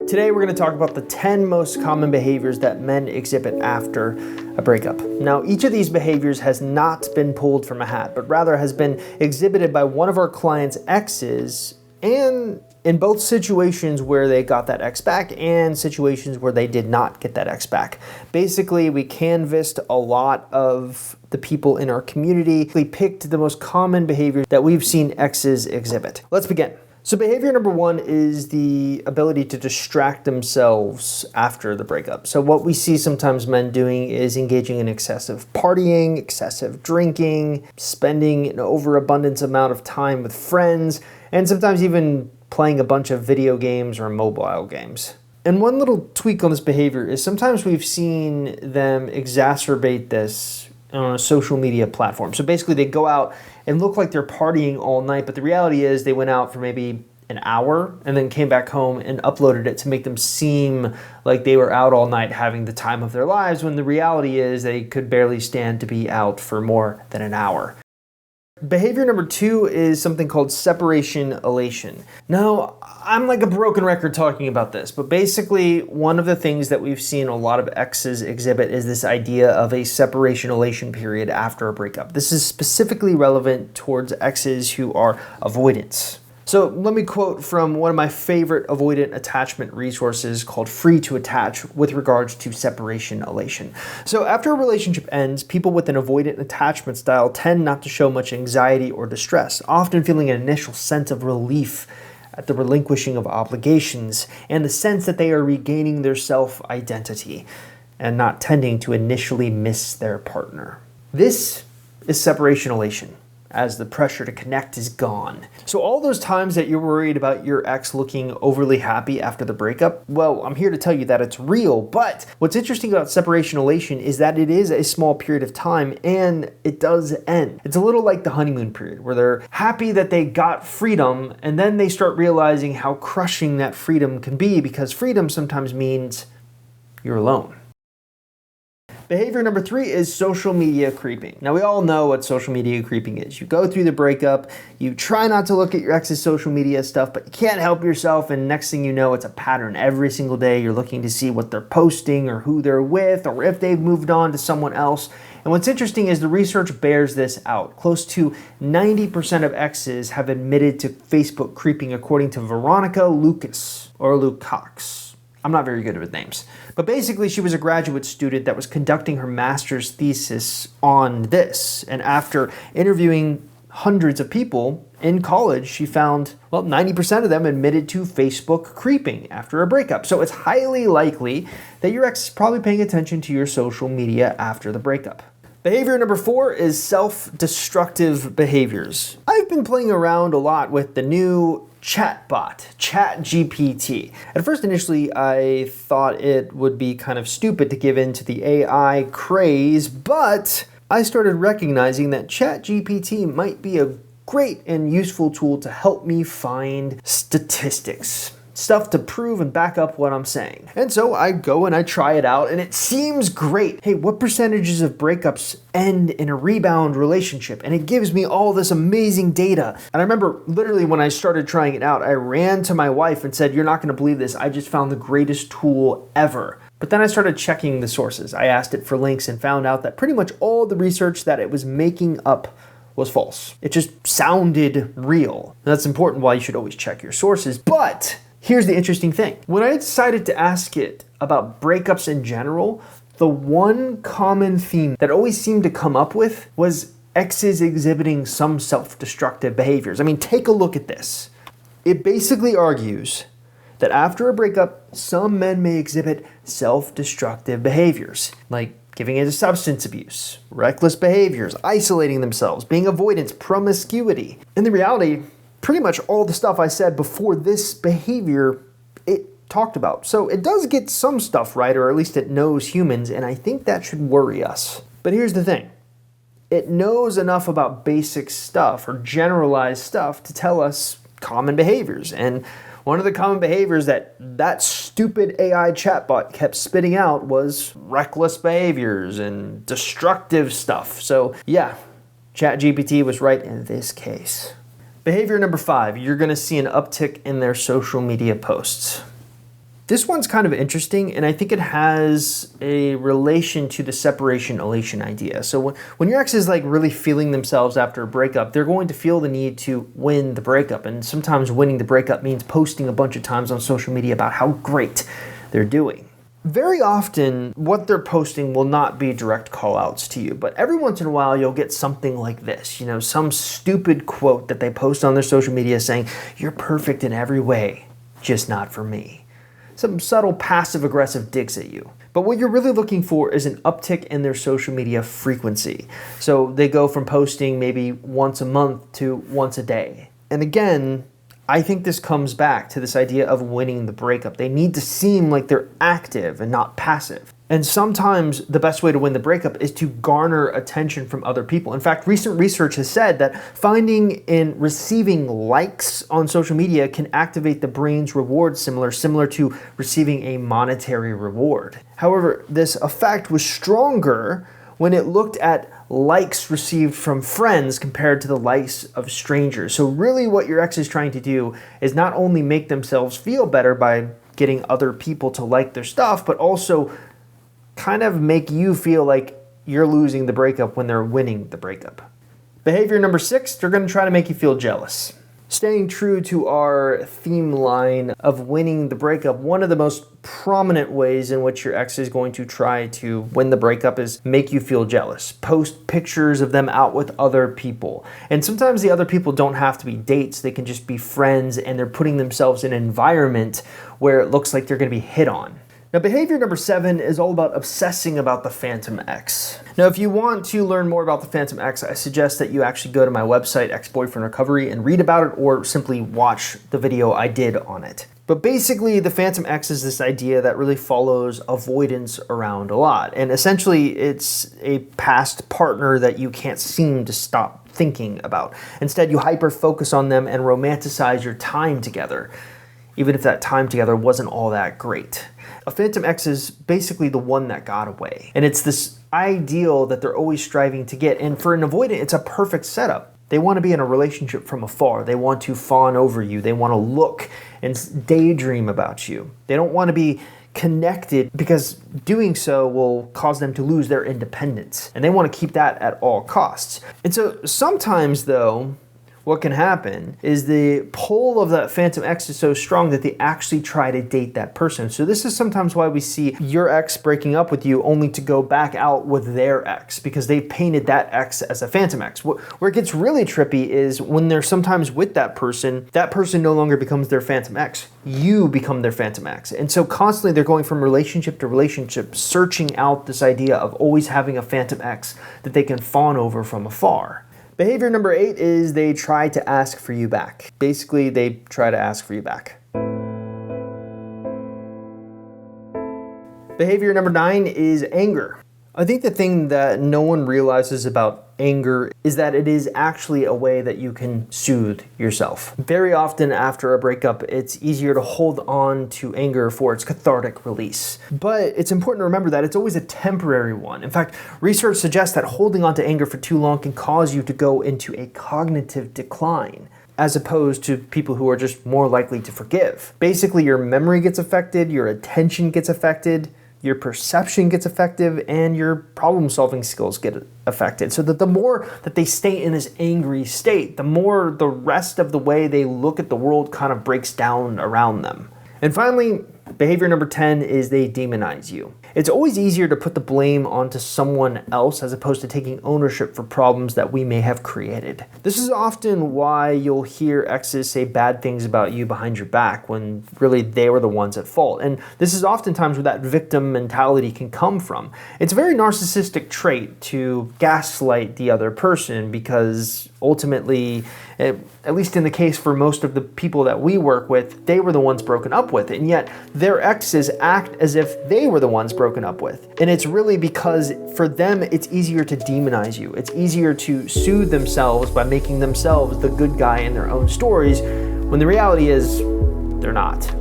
Today we're going to talk about the 10 most common behaviors that men exhibit after a breakup. Now, each of these behaviors has not been pulled from a hat, but rather has been exhibited by one of our clients' exes, and in both situations where they got that ex back and situations where they did not get that ex back. Basically, we canvassed a lot of the people in our community. We picked the most common behaviors that we've seen exes exhibit. Let's begin. So behavior number one is the ability to distract themselves after the breakup. So what we see sometimes men doing is engaging in excessive partying, excessive drinking, spending an overabundance amount of time with friends, and sometimes even playing a bunch of video games or mobile games. And one little tweak on this behavior is sometimes we've seen them exacerbate this on a social media platform. So basically they go out and look like they're partying all night, but the reality is they went out for maybe an hour and then came back home and uploaded it to make them seem like they were out all night having the time of their lives, when the reality is they could barely stand to be out for more than an hour. Behavior number two is something called separation elation. Now, I'm like a broken record talking about this, but basically one of the things that we've seen a lot of exes exhibit is this idea of a separation elation period after a breakup. This is specifically relevant towards exes who are avoidants. So let me quote from one of my favorite avoidant attachment resources called Free to Attach with regards to separation elation. So after a relationship ends, people with an avoidant attachment style tend not to show much anxiety or distress, often feeling an initial sense of relief at the relinquishing of obligations and the sense that they are regaining their self-identity and not tending to initially miss their partner. This is separation elation, as the pressure to connect is gone. So all those times that you're worried about your ex looking overly happy after the breakup, well, I'm here to tell you that it's real. But what's interesting about separation elation is that it is a small period of time and it does end. It's a little like the honeymoon period where they're happy that they got freedom and then they start realizing how crushing that freedom can be, because freedom sometimes means you're alone. Behavior number three is social media creeping. Now, we all know what social media creeping is. You go through the breakup, you try not to look at your ex's social media stuff, but you can't help yourself, and next thing you know, it's a pattern. Every single day, you're looking to see what they're posting or who they're with or if they've moved on to someone else. And what's interesting is the research bears this out. Close to 90% of exes have admitted to Facebook creeping, according to Veronica Lucas, or Luke Cox. I'm not very good with names. But basically, she was a graduate student that was conducting her master's thesis on this. And after interviewing hundreds of people in college, she found, 90% of them admitted to Facebook creeping after a breakup. So it's highly likely that your ex is probably paying attention to your social media after the breakup. Behavior number four is self-destructive behaviors. I've been playing around a lot with the new chatbot, ChatGPT. At first, initially, I thought it would be kind of stupid to give in to the AI craze, but I started recognizing that ChatGPT might be a great and useful tool to help me find statistics. Stuff to prove and back up what I'm saying. And so I go and I try it out and it seems great. Hey, what percentages of breakups end in a rebound relationship? And it gives me all this amazing data. And I remember literally when I started trying it out, I ran to my wife and said, "You're not gonna believe this. I just found the greatest tool ever." But then I started checking the sources. I asked it for links and found out that pretty much all the research that it was making up was false. It just sounded real. And that's important why you should always check your sources. But here's the interesting thing. When I decided to ask it about breakups in general, the one common theme that always seemed to come up with was exes exhibiting some self-destructive behaviors. I mean, take a look at this. It basically argues that after a breakup, some men may exhibit self-destructive behaviors, like giving into substance abuse, reckless behaviors, isolating themselves, being avoidance, promiscuity. In the reality, pretty much all the stuff I said before this behavior, it talked about. So it does get some stuff right, or at least it knows humans, and I think that should worry us. But here's the thing. It knows enough about basic stuff or generalized stuff to tell us common behaviors. And one of the common behaviors that stupid AI chatbot kept spitting out was reckless behaviors and destructive stuff. So yeah, ChatGPT was right in this case. Behavior number 5, you're gonna see an uptick in their social media posts. This one's kind of interesting, and I think it has a relation to the separation elation idea. So when your ex is like really feeling themselves after a breakup, they're going to feel the need to win the breakup. And sometimes winning the breakup means posting a bunch of times on social media about how great they're doing. Very often, what they're posting will not be direct call-outs to you, but every once in a while, you'll get something like this, some stupid quote that they post on their social media saying, "You're perfect in every way, just not for me." Some subtle passive-aggressive digs at you. But what you're really looking for is an uptick in their social media frequency. So they go from posting maybe once a month to once a day. And again, I think this comes back to this idea of winning the breakup. They need to seem like they're active and not passive. And sometimes the best way to win the breakup is to garner attention from other people. In fact, recent research has said that finding and receiving likes on social media can activate the brain's reward similar to receiving a monetary reward. However, this effect was stronger when it looked at likes received from friends compared to the likes of strangers. So really what your ex is trying to do is not only make themselves feel better by getting other people to like their stuff, but also kind of make you feel like you're losing the breakup when they're winning the breakup. Behavior number 6, they're going to try to make you feel jealous. Staying true to our theme line of winning the breakup, one of the most prominent ways in which your ex is going to try to win the breakup is make you feel jealous. Post pictures of them out with other people. And sometimes the other people don't have to be dates, they can just be friends, and they're putting themselves in an environment where it looks like they're going to be hit on. Now, behavior number 7 is all about obsessing about the phantom ex. Now, if you want to learn more about the phantom ex, I suggest that you actually go to my website, Ex-Boyfriend Recovery, and read about it, or simply watch the video I did on it. But basically, the phantom ex is this idea that really follows avoidance around a lot. And essentially, it's a past partner that you can't seem to stop thinking about. Instead, you hyper-focus on them and romanticize your time together, even if that time together wasn't all that great. A phantom ex is basically the one that got away. And it's this ideal that they're always striving to get. And for an avoidant, it's a perfect setup. They want to be in a relationship from afar. They want to fawn over you. They want to look and daydream about you. They don't want to be connected because doing so will cause them to lose their independence. And they want to keep that at all costs. And so sometimes, though, what can happen is the pull of that phantom ex is so strong that they actually try to date that person. So this is sometimes why we see your ex breaking up with you only to go back out with their ex, because they've painted that ex as a phantom ex. Where it gets really trippy is when they're sometimes with that person no longer becomes their phantom ex. You become their phantom ex. And so constantly they're going from relationship to relationship, searching out this idea of always having a phantom ex that they can fawn over from afar. Behavior number 8 is they try to ask for you back. Basically, they try to ask for you back. Behavior number 9 is anger. I think the thing that no one realizes about anger is that it is actually a way that you can soothe yourself. Very often after a breakup, it's easier to hold on to anger for its cathartic release. But it's important to remember that it's always a temporary one. In fact, research suggests that holding on to anger for too long can cause you to go into a cognitive decline, as opposed to people who are just more likely to forgive. Basically, your memory gets affected, your attention gets affected, your perception gets affected, and your problem-solving skills get affected. So that the more that they stay in this angry state, the more the rest of the way they look at the world kind of breaks down around them. And finally, behavior number 10 is they demonize you. It's always easier to put the blame onto someone else as opposed to taking ownership for problems that we may have created. This is often why you'll hear exes say bad things about you behind your back when really they were the ones at fault. And this is oftentimes where that victim mentality can come from. It's a very narcissistic trait to gaslight the other person because ultimately, at least in the case for most of the people that we work with, they were the ones broken up with, and yet their exes act as if they were the ones broken up with. And it's really because for them, it's easier to demonize you. It's easier to soothe themselves by making themselves the good guy in their own stories, when the reality is they're not.